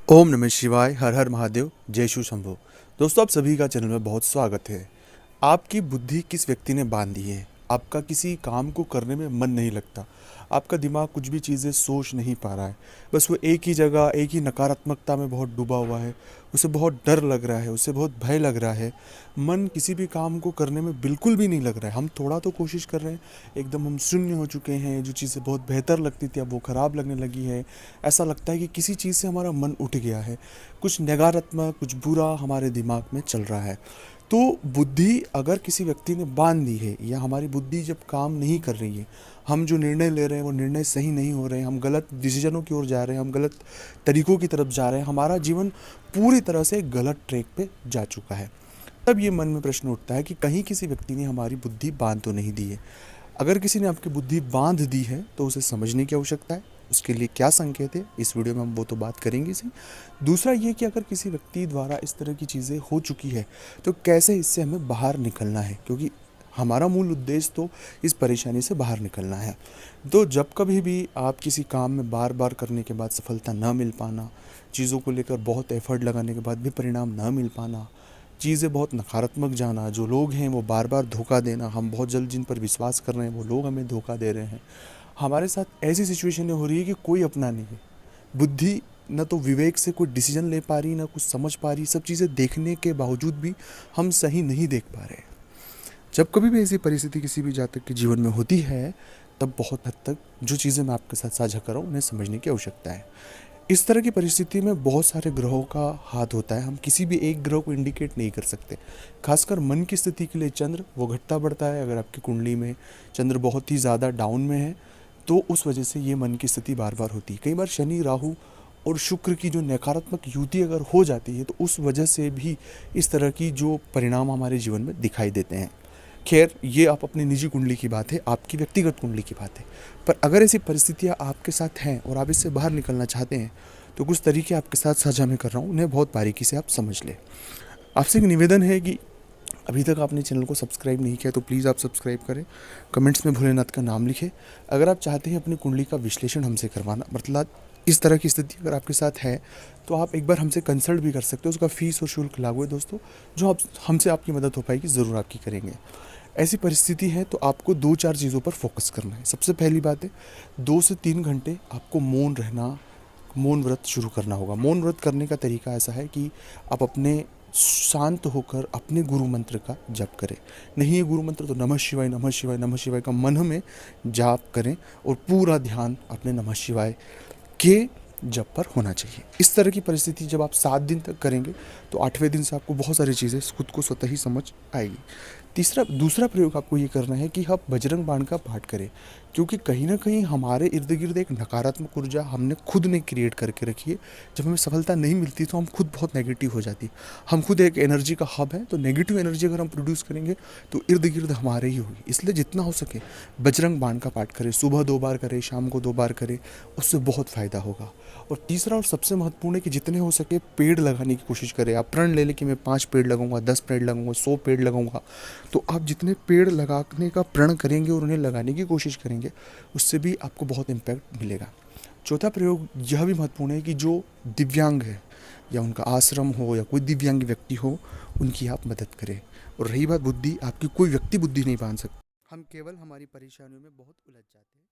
ओम नमः शिवाय। हर हर महादेव। जय शिव शंभो। दोस्तों, आप सभी का चैनल में बहुत स्वागत है। आपकी बुद्धि किस व्यक्ति ने बांध दी है? आपका किसी काम को करने में मन नहीं लगता, आपका दिमाग कुछ भी चीज़ें सोच नहीं पा रहा है, बस वो एक ही जगह एक ही नकारात्मकता में बहुत डूबा हुआ है। उसे बहुत डर लग रहा है, उसे बहुत भय लग रहा है। मन किसी भी काम को करने में बिल्कुल भी नहीं लग रहा है। हम थोड़ा तो कोशिश कर रहे हैं, एकदम हम शून्य हो चुके हैं। जो चीज़ें बहुत बेहतर लगती थी अब वो ख़राब लगने लगी है। ऐसा लगता है कि किसी चीज़ से हमारा मन उठ गया है, कुछ नकारात्मक कुछ बुरा हमारे दिमाग में चल रहा है। तो बुद्धि अगर किसी व्यक्ति ने बांध दी है, या हमारी बुद्धि जब काम नहीं कर रही है, हम जो निर्णय ले रहे हैं वो निर्णय सही नहीं हो रहे हैं, हम गलत डिसीजनों की ओर जा रहे हैं, हम गलत तरीकों की तरफ जा रहे हैं, हमारा जीवन पूरी तरह से गलत ट्रैक पे जा चुका है, तब ये मन में प्रश्न उठता है कि कहीं किसी व्यक्ति ने हमारी बुद्धि बांध तो नहीं दी है। अगर किसी ने आपकी बुद्धि बांध दी है तो उसे समझने की आवश्यकता है। उसके लिए क्या संकेत है, इस वीडियो में हम वो तो बात करेंगे इसी। दूसरा ये कि अगर किसी व्यक्ति द्वारा इस तरह की चीज़ें हो चुकी है तो कैसे इससे हमें बाहर निकलना है, क्योंकि हमारा मूल उद्देश्य तो इस परेशानी से बाहर निकलना है। तो जब कभी भी आप किसी काम में बार बार करने के बाद सफलता न मिल पाना, चीज़ों को लेकर बहुत एफर्ट लगाने के बाद भी परिणाम न मिल पाना, चीज़ें बहुत नकारात्मक जाना, जो लोग हैं वो बार बार धोखा देना, हम बहुत जल्द जिन पर विश्वास कर रहे हैं वो लोग हमें धोखा दे रहे हैं, हमारे साथ ऐसी सिचुएशनें हो रही है कि कोई अपना नहीं है। बुद्धि न तो विवेक से कोई डिसीजन ले पा रही, ना कुछ समझ पा रही। सब चीज़ें देखने के बावजूद भी हम सही नहीं देख पा रहे। जब कभी भी ऐसी परिस्थिति किसी भी जातक के जीवन में होती है, तब बहुत हद तक जो चीज़ें मैं आपके साथ साझा कर रहा हूँ उन्हें समझने की आवश्यकता है। इस तरह की परिस्थिति में बहुत सारे ग्रहों का हाथ होता है, हम किसी भी एक ग्रह को इंडिकेट नहीं कर सकते। खासकर मन की स्थिति के लिए चंद्र वो घटता बढ़ता है। अगर आपकी कुंडली में चंद्र बहुत ही ज़्यादा डाउन में है तो उस वजह से ये मन की स्थिति बार बार होती है। कई बार शनि राहु और शुक्र की जो नकारात्मक युति अगर हो जाती है तो उस वजह से भी इस तरह की जो परिणाम हमारे जीवन में दिखाई देते हैं। खैर, ये आप अपनी निजी कुंडली की बात है, आपकी व्यक्तिगत कुंडली की बात है। पर अगर ऐसी परिस्थितियाँ आपके साथ हैं और आप इससे बाहर निकलना चाहते हैं तो कुछ तरीके आपके साथ साझा मैं कर रहा हूँ, उन्हें बहुत बारीकी से आप समझ लें। आपसे एक निवेदन है कि अभी तक आपने चैनल को सब्सक्राइब नहीं किया तो प्लीज़ आप सब्सक्राइब करें। कमेंट्स में भोलेनाथ का नाम लिखें। अगर आप चाहते हैं अपनी कुंडली का विश्लेषण हमसे करवाना, मतलब इस तरह की स्थिति अगर आपके साथ है तो आप एक बार हमसे कंसल्ट भी कर सकते हो। उसका फीस और शुल्क लागू है दोस्तों। जो आप हमसे आपकी मदद हो पाएगी ज़रूर आपकी करेंगे। ऐसी परिस्थिति है तो आपको 2-4 चीज़ों पर फोकस करना है। सबसे पहली बात है, 2 से 3 घंटे आपको मौन रहना, मौन व्रत शुरू करना होगा। मौन व्रत करने का तरीका ऐसा है कि आप अपने शांत होकर अपने गुरु मंत्र का जप करें। नहीं है गुरु मंत्र तो नमः शिवाय नमः शिवाय नमः शिवाय का मन में जाप करें और पूरा ध्यान अपने नमः शिवाय के जप पर होना चाहिए। इस तरह की परिस्थिति जब आप 7 दिन तक करेंगे तो 8वें दिन से आपको बहुत सारी चीज़ें खुद को स्वतः ही समझ आएगी। दूसरा प्रयोग आपको ये करना है कि आप बजरंग बाण का पाठ करें, क्योंकि कहीं ना कहीं हमारे इर्द गिर्द एक नकारात्मक ऊर्जा हमने खुद ने क्रिएट करके रखी है। जब हमें सफलता नहीं मिलती तो हम खुद बहुत नेगेटिव हो जाती। हम खुद एक एनर्जी का हब है, तो नेगेटिव एनर्जी अगर हम प्रोड्यूस करेंगे तो इर्द गिर्द हमारे ही होगी। इसलिए जितना हो सके बजरंग बाण का पाठ करें। सुबह 2 बार करें, शाम को 2 बार करें, उससे बहुत फ़ायदा होगा। और तीसरा और सबसे महत्वपूर्ण है कि जितने हो सके पेड़ लगाने की कोशिश करें। आप प्रण ले लें कि मैं 5 पेड़ लगाऊंगा, 10 पेड़ लगाऊंगा, 100 पेड़ लगाऊंगा। तो आप जितने पेड़ लगाने का प्रण करेंगे और उन्हें लगाने की कोशिश करेंगे, उससे भी आपको बहुत इम्पैक्ट मिलेगा। चौथा प्रयोग यह भी महत्वपूर्ण है कि जो दिव्यांग है या उनका आश्रम हो या कोई दिव्यांग व्यक्ति हो, उनकी आप मदद करें। और रही बात बुद्धि, आपकी कोई व्यक्ति बुद्धि नहीं बांध सकता। हम केवल हमारी परेशानियों में बहुत उलझ जाते हैं।